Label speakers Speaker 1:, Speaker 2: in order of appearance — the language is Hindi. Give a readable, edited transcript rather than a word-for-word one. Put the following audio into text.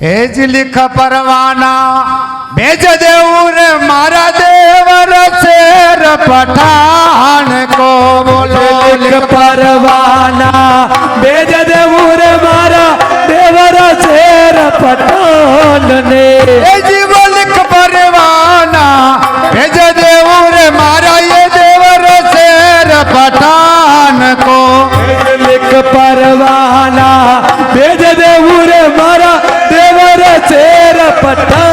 Speaker 1: एज लिख परवाना भेज देऊ रे मारा देवर शेर पठान को बोलो
Speaker 2: लिख परवाना भेज देऊ रे मारा देवर शेर पठान ने
Speaker 1: जीव लिख परवाना भेज देऊ रे मारा ये देवर शेर पठान को
Speaker 2: लिख परवाना भेज देऊ रे मारा देवर शेर पठान